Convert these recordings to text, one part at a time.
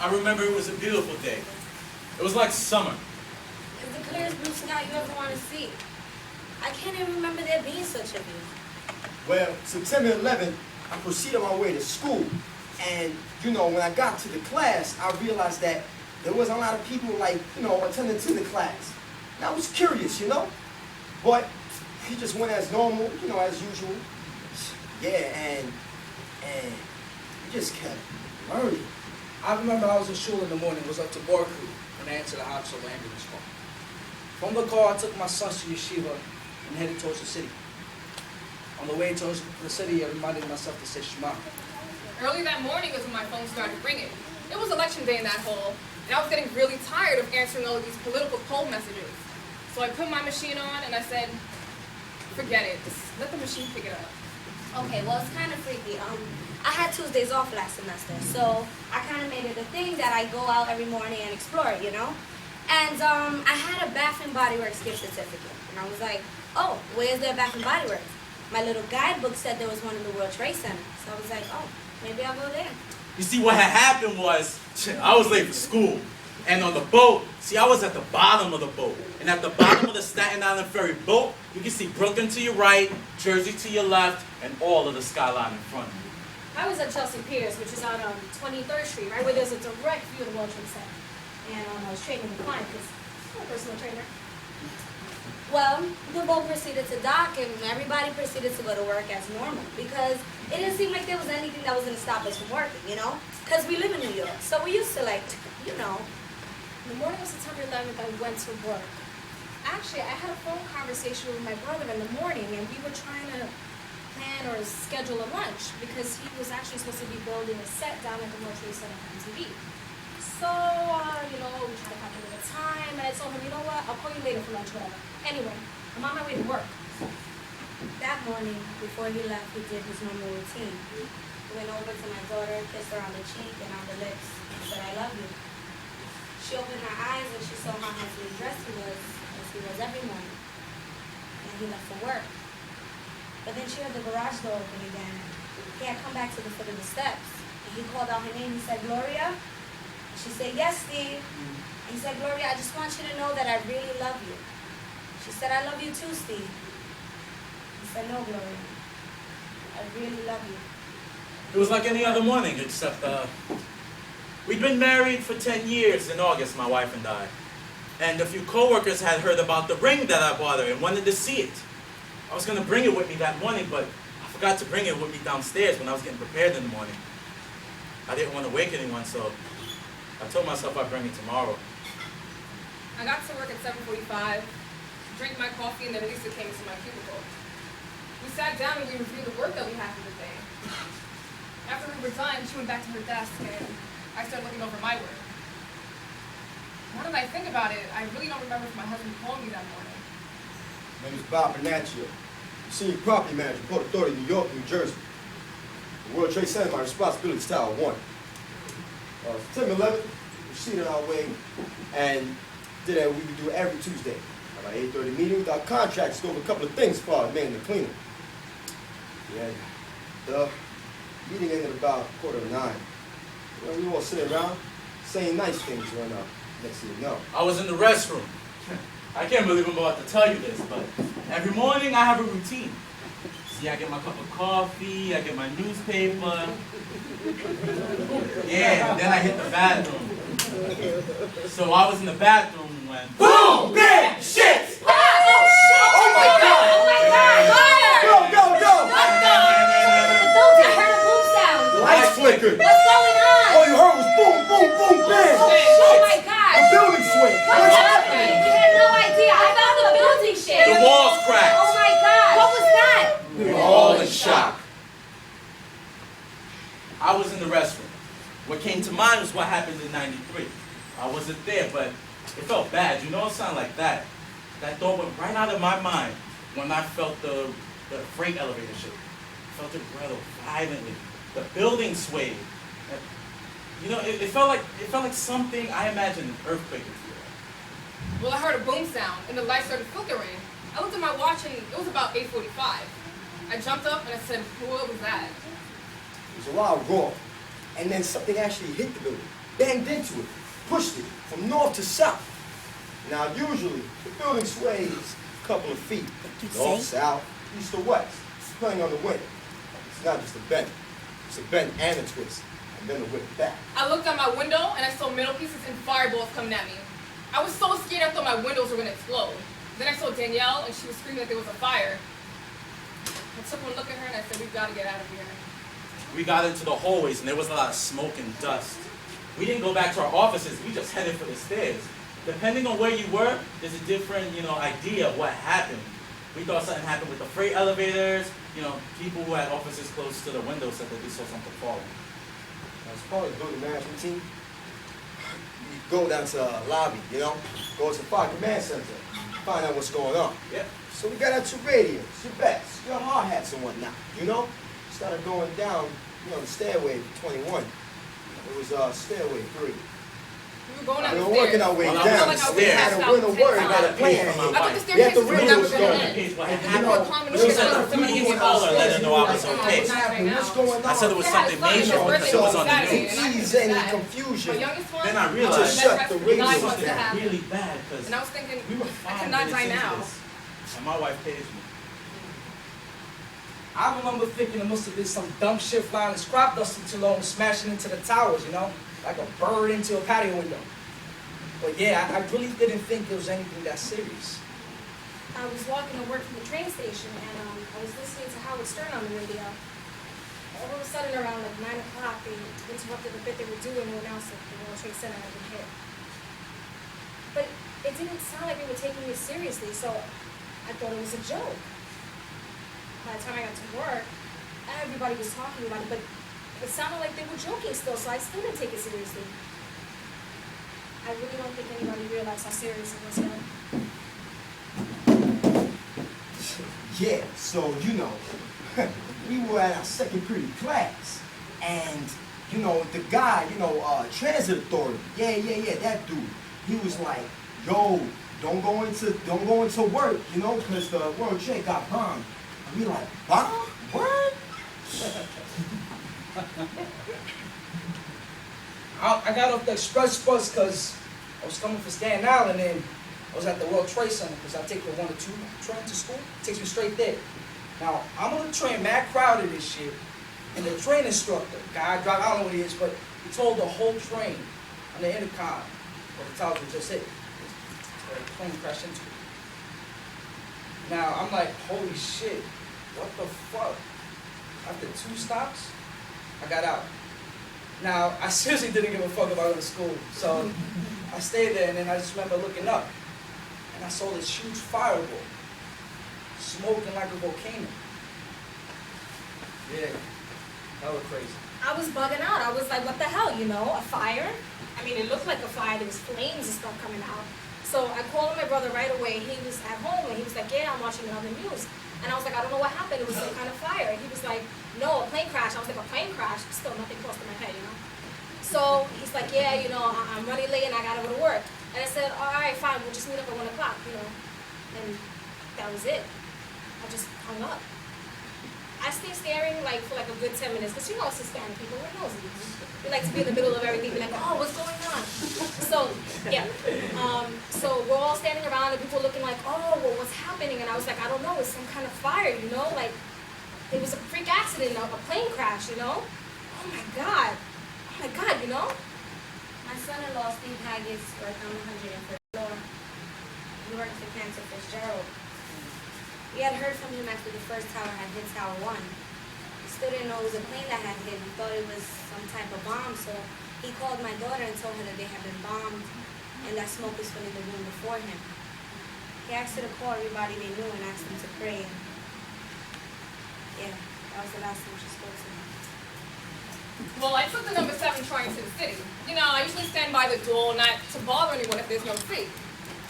I remember it was a beautiful day. It was like summer. It's the clearest blue sky you ever want to see. I can't even remember there being such a view. Well, September 11th, I proceeded on my way to school. And, you know, when I got to the class, I realized that there wasn't a lot of people, like, you know, attending to the class. And I was curious, you know? But he just went as normal, you know, as usual. Yeah, and we just kept learning. I remember I was in school in the morning, was up to Borku when I entered the hospital ambulance call. From the car, I took my sons to yeshiva and headed towards the city. On the way towards the city, I reminded myself to say Shema. Early that morning was when my phone started ringing. It was election day in that hole, and I was getting really tired of answering all of these political poll messages. So I put my machine on and I said, forget it, just let the machine pick it up. Okay, well, it's kind of freaky. I had Tuesdays off last semester, so I kind of made it a thing that I go out every morning and explore it, you know? And I had a Bath and Body Works gift certificate, and I was like, oh, where's their Bath and Body Works? My little guidebook said there was one in the World Trade Center, so I was like, oh, maybe I'll go there. You see, what had happened was, I was late for school. And on the boat, see, I was at the bottom of the boat. And at the bottom of the Staten Island ferry boat, you can see Brooklyn to your right, Jersey to your left, and all of the skyline in front of you. I was at Chelsea Piers, which is on 23rd Street, right where there's a direct view of the World Trade Center. And I was training the client because I'm a personal trainer. Well, the boat proceeded to dock, and everybody proceeded to go to work as normal because it didn't seem like there was anything that was going to stop us from working, you know? Because we live in New York, so we used to, like, you know. The morning of September 11th, I went to work. Actually, I had a phone conversation with my brother in the morning, and we were trying to plan or schedule a lunch because he was actually supposed to be building a set down at the World Trade Center on TV. So, you know, we tried to have a little time, and I told him, you know what, I'll call you later for lunch, whatever. Anyway, I'm on my way to work. That morning, before he left, he did his normal routine. He went over to my daughter, kissed her on the cheek and on the lips, and said, I love you. She opened her eyes and she saw how handsomely dressed he was, as he was every morning. And he left for work. But then she heard the garage door open again. He had come back to the foot of the steps. And he called out her name. He said, Gloria? And she said, yes, Steve. And he said, Gloria, I just want you to know that I really love you. She said, I love you too, Steve. He said, no, Gloria. I really love you. It was like any other morning, except we'd been married for 10 years in August, my wife and I. And a few coworkers had heard about the ring that I bought her and wanted to see it. I was going to bring it with me that morning, but I forgot to bring it with me downstairs when I was getting prepared in the morning. I didn't want to wake anyone, so I told myself I'd bring it tomorrow. I got to work at 7:45, drank my coffee, and then Lisa came to my cubicle. We sat down and we reviewed the work that we had for the day. After we were done, she went back to her desk and I started looking over my work. Now that I think about it, I really don't remember if my husband called me that morning. My name is Bob Bernaccio, Senior Property Manager, Port Authority, New York, New Jersey. The World Trade Center, my responsibility is Tower 1. September 11th, we proceeded our way and did what we would do every Tuesday. At our 8:30 meeting with our contractors to go over a couple of things for our man and the cleaner. Yeah, the meeting ended about 8:45. You know, we all sit around saying nice things when next thing you know. I was in the restroom. I can't believe I'm about to tell you this, but every morning I have a routine. See, I get my cup of coffee, I get my newspaper. Yeah, and then I hit the bathroom. So I was in the bathroom when... Boom! Bang! Shit! Oh, shit! Oh my God! Oh my God! Go! I heard a boom sound. Lights flickered. What's going on? All you heard was boom, boom, boom, bang! Oh my God! A building swing! What's happening? You had no idea. I found the building shit. The walls cracked. Oh my God! What was that? We were all in shock. I was in the restroom. What came to mind was what happened in '93. I wasn't there, but it felt bad. You know, it sounded like that. That thought went right out of my mind when I felt the freight elevator shake. I felt it rattle violently. The building swayed. You know, it felt like something I imagined an earthquake would feel like. Well, I heard a boom sound and the lights started flickering. I looked at my watch and it was about 8:45. I jumped up and I said, what was that? It was a loud roar, and then something actually hit the building. banged into it, pushed it from north to south. Now, usually, the building sways a couple of feet, north, south, east, or west, depending on the wind. It's not just a bend. It's a bend and a twist, and then a whip back. I looked out my window and I saw metal pieces and fireballs coming at me. I was so scared I thought my windows were gonna explode. Then I saw Danielle and she was screaming that there was a fire. I took one look at her and I said, we've got to get out of here. We got into the hallways and there was a lot of smoke and dust. We didn't go back to our offices, we just headed for the stairs. Depending on where you were, there's a different, idea of what happened. We thought something happened with the freight elevators, people who had offices close to the windows said that they saw something falling. As part of the building management team, you go down to the lobby, go to the fire command center, find out what's going on. Yep. So we got out your radios, your bats, your hard hats and whatnot, Started going down, the stairway to 21. It was stairway 3. We were going down We the were stairs. working our way Well, down. like So I we was had passed to out win a 10 word, times. got a plan. I thought the We staircase had the was radios never going. gonna end. What had I had happened? no common She said sense. somebody gave me a call and let her know I was okay. What's happening? What's going on? I said it was They had something a son, his major because birthday it was was on the Saturday, news. and I Ease said any that. confusion. My youngest one, Then I was realized Just shut the best radio friend, This nine was months to have. really bad because And I was thinking, we were I 5 cannot minutes die into now. this. And my wife paged me. I remember thinking it must have been some dumb shit flying the scrap dust into low and smashing into the towers, like a bird into a patio window. But yeah, I really didn't think it was anything that serious. I was walking to work from the train station, and I was listening to Howard Stern on the radio. All of a sudden, around like 9 o'clock, they interrupted the bit they were doing when else the World Trade Center had been hit. But it didn't sound like they were taking it seriously, so I thought it was a joke. By the time I got to work, everybody was talking about it, but it sounded like they were joking still, so I still didn't take it seriously. I really don't think anybody realized how serious it was, Yeah, so, we were at our second period class, and, the guy, transit authority, yeah, that dude, he was like, yo, don't go into work, because the World Trade got bombed. And we like, bomb? What? I got off the express bus because I was coming from Staten Island and I was at the World Trade Center because I take the 1 or 2 train to school. It takes me straight there. Now, I'm on the train, mad crowded and shit, and the train instructor, guy I drive, I don't know what he is, but he told the whole train on the intercom, what the tower was just hit. The plane crashed into it. Now, I'm like, holy shit, what the fuck? After 2 stops, I got out. Now, I seriously didn't give a fuck about going to school, so I stayed there, and then I just remember looking up, and I saw this huge fireball, smoking like a volcano. Yeah, that was crazy. I was bugging out. I was like, what the hell, a fire? I mean, it looked like a fire. There was flames and stuff coming out. So I called my brother right away. He was at home, and he was like, yeah, I'm watching it on the news. And I was like, I don't know what happened. It was some kind of fire. And he was like, no, a plane crash. I was like, a plane crash? Still nothing crossed in my head, So he's like, yeah, I'm running late and I gotta go to work. And I said, all right, fine, we'll just meet up at 1 o'clock, And that was it. I just hung up. I stayed staring for a good 10 minutes, because us Hispanic people, we're nosy. We like to be in the middle of everything, be like, oh, what's going on? So, yeah. So we're all standing around and people looking like, oh, well, what's happening? And I was like, I don't know, it's some kind of fire, Like, it was a freak accident, a plane crash, Oh my God. Oh my God, My son-in-law, Steve Haggis, worked on the 101st floor. He worked for Cancer Fitzgerald. We had heard from him after the first tower had hit Tower 1. He still didn't know it was a plane that had hit. He thought it was some type of bomb, so he called my daughter and told her that they had been bombed and that smoke was filling the room before him. He asked her to call everybody they knew and asked them to pray. And yeah, that was the last time she spoke to me. Well, I took the number 7 train to the city. I usually stand by the door not to bother anyone if there's no seat.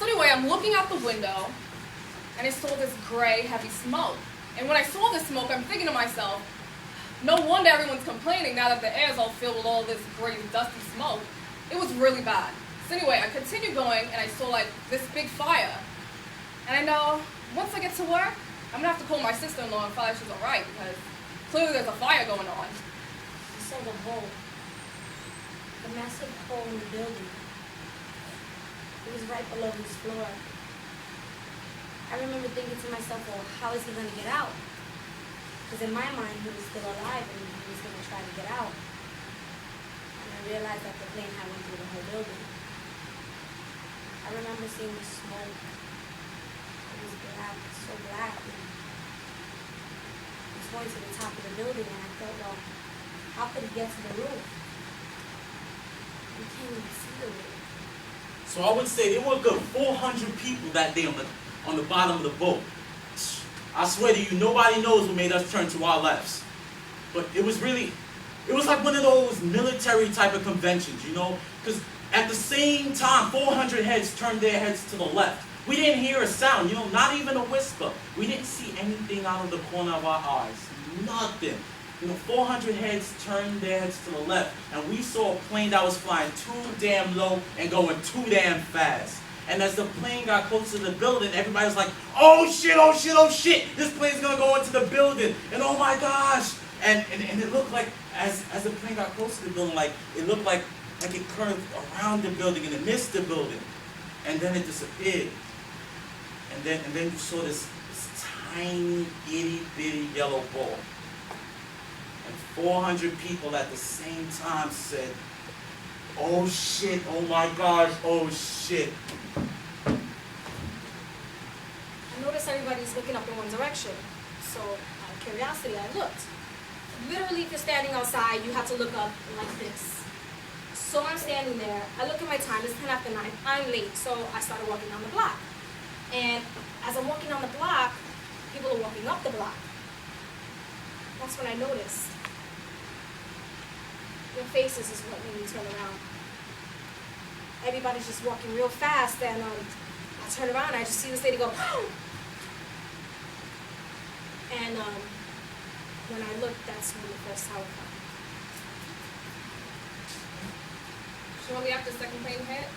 So anyway, I'm looking out the window, and I saw this gray, heavy smoke. And when I saw this smoke, I'm thinking to myself, no wonder everyone's complaining now that the air is all filled with all this gray, dusty smoke. It was really bad. So anyway, I continued going, and I saw this big fire. And I know, once I get to work, I'm gonna have to call my sister-in-law and find out she's all right, because clearly there's a fire going on. I saw the a massive hole in the building. It was right below his floor. I remember thinking to myself, well, how is he going to get out? Because in my mind, he was still alive and he was going to try to get out. And I realized that the plane had went through the whole building. I remember seeing the smoke. It was black, so black. And it was going to the top of the building, and I thought, well, how could he get to the roof? You can't even see the roof. So I would say there were a good 400 people that day on the bottom of the boat. I swear to you, nobody knows what made us turn to our lefts. But it was like one of those military type of conventions, you know? Because at the same time, 400 heads turned their heads to the left. We didn't hear a sound, you know, not even a whisper. We didn't see anything out of the corner of our eyes. Nothing. You know, 400 heads turned their heads to the left, and we saw a plane that was flying too damn low and going too damn fast. And as the plane got close to the building, everybody was like, oh shit, oh shit, oh shit, this plane's gonna go into the building, and oh my gosh. And it looked like, as the plane got close to the building, like, it looked like it curved around the building and it missed the building. And then it disappeared. And then you saw this tiny, itty bitty yellow ball. And 400 people at the same time said, oh shit, oh my gosh, oh shit. I noticed everybody's looking up in one direction. So, out of curiosity, I looked. Literally, if you're standing outside, you have to look up like this. So I'm standing there. I look at my time. It's 10 after 9. I'm late. So I started walking down the block. And as I'm walking down the block, people are walking up the block. That's when I noticed. Your faces is what made me turn around. Everybody's just walking real fast, and I turn around and I just see this lady go, and when I looked, that's when the first tower fell. Shortly after the second plane hit,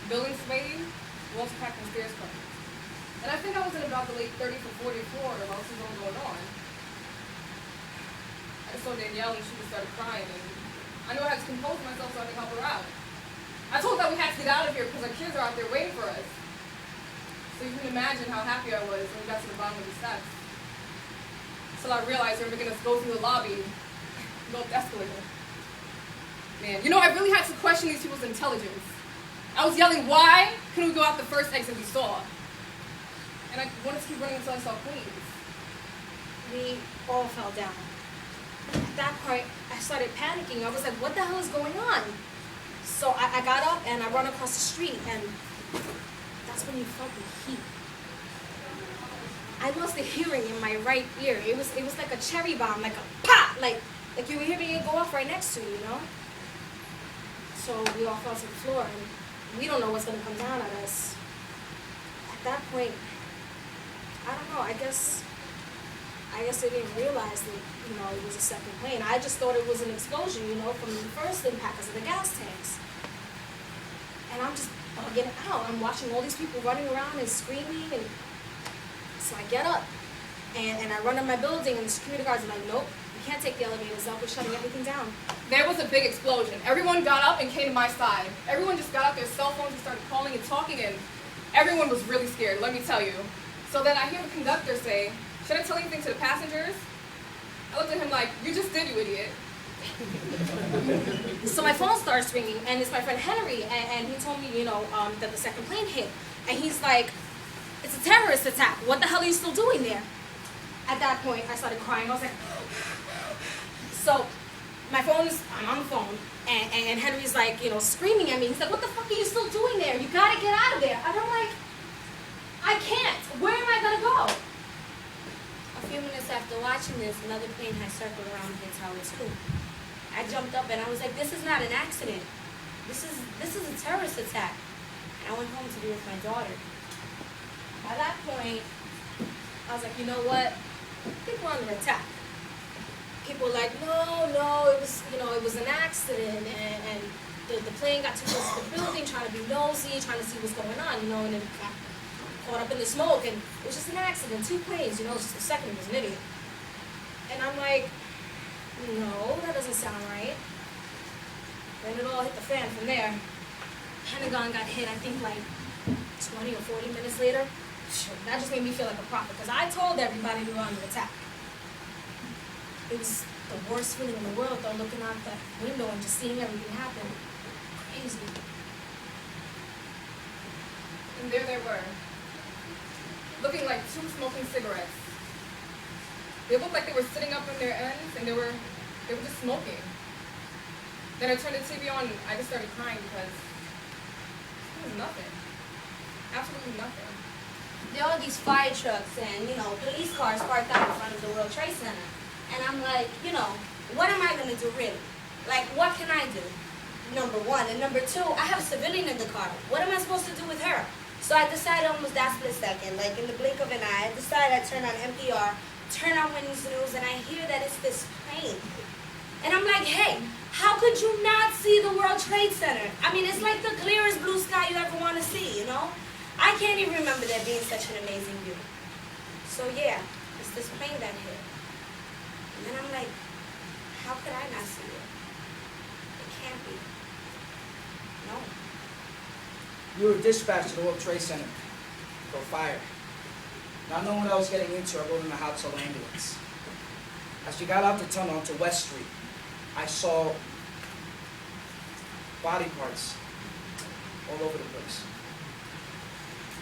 building swayed, walls cracked and stairs crumbled. And I think I was in about the late 30s or 40th floor while this was all going on. I just saw Danielle and she just started crying, and I knew I had to compose myself so I could help her out. I told her that we had to get out of here because our kids are out there waiting for us. So you can imagine how happy I was when we got to the bottom of the steps. Until I realized they were making us go through the lobby, go up the escalator. Man, you know, I really had to question these people's intelligence. I was yelling, why couldn't we go out the first exit we saw? And I wanted to keep running until I saw Queens. We all fell down. At that point, I started panicking. I was like, what the hell is going on? So I got up and I run across the street, and that's when you felt the heat. I lost the hearing in my right ear. It was like a cherry bomb, like a pop, like you were hearing it go off right next to you, you know? So we all fell to the floor, and we don't know what's gonna come down at us. At that point, I don't know, I guess they didn't realize that, you know, it was a second plane. I just thought it was an explosion, you know, from the first impact because of the gas tanks. And I'm just bugging out. I'm watching all these people running around and screaming, and so I get up and I run to my building, and the security guards are like, nope, you can't take the elevators up, we're shutting everything down. There was a big explosion. Everyone got up and came to my side. Everyone just got out their cell phones and started calling and talking, and everyone was really scared, let me tell you. So then I hear the conductor say, should I tell anything to the passengers? I looked at him like, you just did, you idiot. So my phone starts ringing, and it's my friend Henry, and he told me, you know, that the second plane hit. And he's like, it's a terrorist attack. What the hell are you still doing there? At that point, I started crying. I was like, so my phone is, I'm on the phone, and Henry's like, you know, screaming at me. He's like, what the fuck are you still doing there? You gotta get out of there. And I'm like, I can't. Where am I gonna go? A few minutes after watching this, another plane had circled around the tower too. I jumped up and I was like, this is not an accident. This is a terrorist attack. And I went home to be with my daughter. By that point, I was like, you know what? I think we're under attack. People were like, no, it was, you know, it was an accident, and the plane got too close to the building, trying to be nosy, trying to see what's going on, you know, and it got caught up in the smoke, and it was just an accident, 2 planes, you know, just a second, he was an idiot. And I'm like, no, that doesn't sound right. Then it all hit the fan from there. Pentagon got hit, I think, like 20 or 40 minutes later. That just made me feel like a prophet, because I told everybody we were under attack. It was the worst feeling in the world, though, looking out that window and just seeing everything happen. Crazy. And there they were, looking like two smoking cigarettes. They looked like they were sitting up on their ends, and they were just smoking. Then I turned the TV on, and I just started crying because it was nothing. Absolutely nothing. There are these fire trucks and, police cars parked out in front of the World Trade Center. And I'm like, what am I going to do really? Like, what can I do? Number one. And number two, I have a civilian in the car. What am I supposed to do with her? So I decided almost that split second, like in the blink of an eye, I decided I'd turn on NPR, turn on Witness News, and I hear that it's this plane. And I'm like, hey, how could you not see the World Trade Center? I mean, it's like the clearest blue sky you ever want to see, I can't even remember there being such an amazing view. So yeah, it's this plane that hit. And then I'm like, how could I not see it? It can't be. No. We were dispatched to the World Trade Center for a fire. Not knowing what I was getting into, I rode in a household ambulance. As we got out the tunnel onto West Street, I saw body parts all over the place.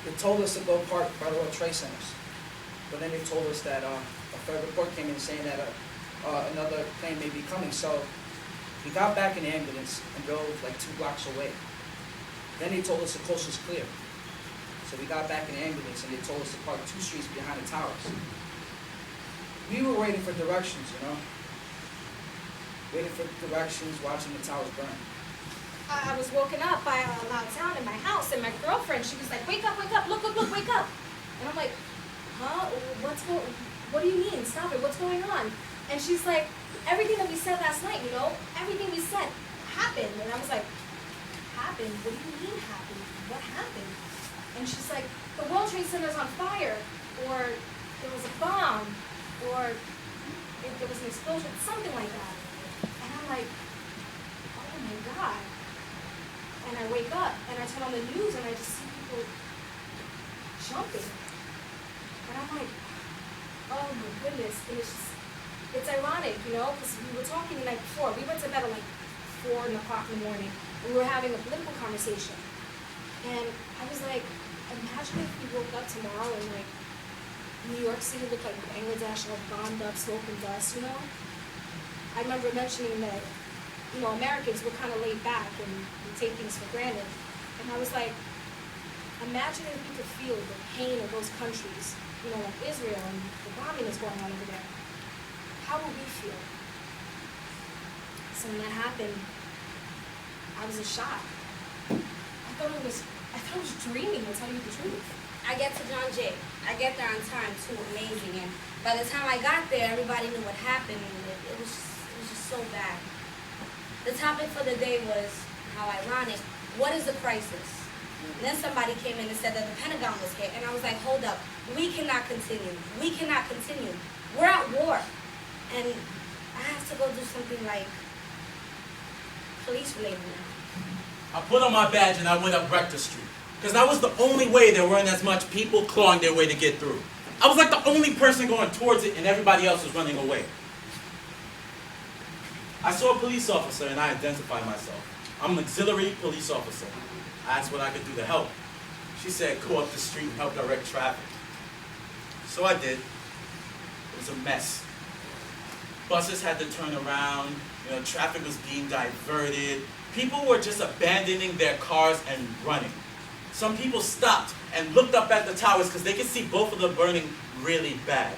They told us to go park by the World Trade Centers, but then they told us that a third report came in saying that another plane may be coming. So we got back in the ambulance and drove like 2 blocks away. Then they told us the coast was clear. So we got back in the ambulance and they told us to park 2 streets behind the towers. We were waiting for directions, waiting for directions, watching the towers burn. I was woken up by a loud sound in my house, and my girlfriend, she was like, wake up, look, wake up. And I'm like, huh? What do you mean? Stop it, what's going on? And she's like, everything that we said last night, everything we said happened. And I was like, happened? What do you mean happened? What happened? And she's like, the World Trade Center's on fire, or there was a bomb, or there was an explosion, something like that. And I'm like, oh my God. And I wake up and I turn on the news and I just see people jumping. And I'm like, oh my goodness. And it's ironic, because we were talking the night before. We went to bed at like 4 o'clock in the morning. And we were having a political conversation. And I was like, imagine if we woke up tomorrow and like New York City looked like Bangladesh, all bombed up, smoke and dust, I remember mentioning that Americans were kind of laid back and we take things for granted. And I was like, imagine if we could feel the pain of those countries, like Israel and the bombing is going on over there. How would we feel? So when that happened, I was in shock. I thought it was dreaming, to tell you the truth. I get to John Jay. I get there on time too, amazing. And by the time I got there, everybody knew what happened. And it was just so bad. The topic for the day was, how ironic, what is the crisis? And then somebody came in and said that the Pentagon was hit. And I was like, hold up, we cannot continue. We cannot continue. We're at war. And I have to go do something like police related now. I put on my badge and I went up Rector Street. Because that was the only way there weren't as much people clawing their way to get through. I was like the only person going towards it and everybody else was running away. I saw a police officer and I identified myself. I'm an auxiliary police officer. I asked what I could do to help. She said, go up the street and help direct traffic. So I did. It was a mess. Buses had to turn around, traffic was being diverted. People were just abandoning their cars and running. Some people stopped and looked up at the towers because they could see both of them burning really bad.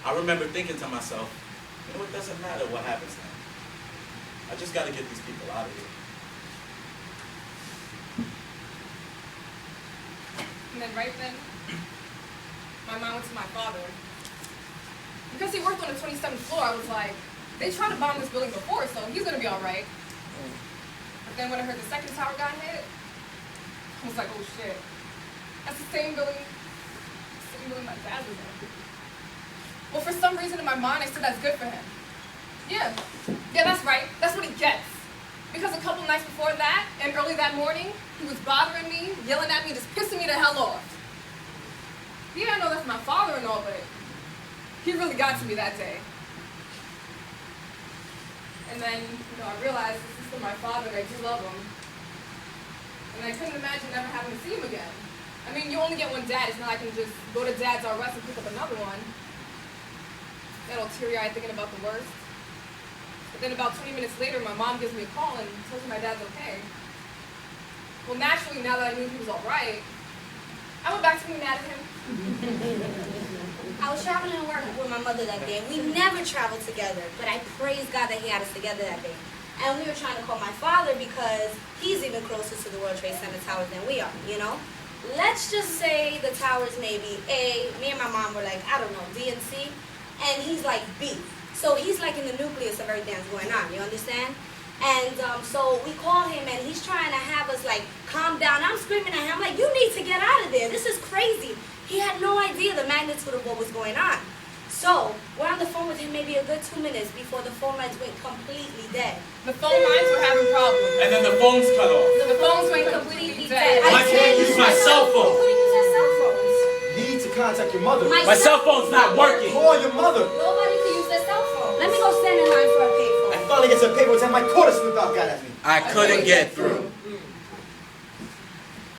I remember thinking to myself, it doesn't matter what happens now. I just got to get these people out of here. And then right then, my mom went to my father. Because he worked on the 27th floor, I was like, they tried to bomb this building before, so he's going to be all right. But then when I heard the second tower got hit, I was like, oh shit. That's the same building my dad was in. Well, for some reason in my mind, I said that's good for him. Yeah, that's right. That's what he gets. Because a couple nights before that, and early that morning, he was bothering me, yelling at me, just pissing me the hell off. Yeah, I know that's my father and all, but he really got to me that day. And then, I realized this is still my father and I do love him. And I couldn't imagine never having to see him again. I mean, you only get one dad. It's not like I can just go to Dad's R Us and pick up another one. Got all teary-eyed thinking about the worst. But then about 20 minutes later, my mom gives me a call and tells me my dad's okay. Well, naturally, now that I knew he was all right, I went back to being mad at him. I was traveling to work with my mother that day, and we never traveled together, but I praise God that he had us together that day. And we were trying to call my father because he's even closer to the World Trade Center towers than we are, you know? Let's just say the towers may be A, me and my mom were like, I don't know, D and C, and he's like B. So he's like in the nucleus of everything that's going on, you understand? And so we call him and he's trying to have us like calm down. I'm screaming at him, I'm like, you need to get out of there. This is crazy. He had no idea the magnitude of what was going on. So we're on the phone with him maybe a good 2 minutes before the phone lines went completely dead. The phone lines were having problems. And then the phones cut off. The phones went completely dead. I can't use my cell phone. Who use their cell phones? Need to contact your mother. My cell phone's not working. Call your mother. Nobody could use their cell phone. Let me go stand in line for a payphone. I finally get some paper. Time my quarter slipped out, got at me. I couldn't get through.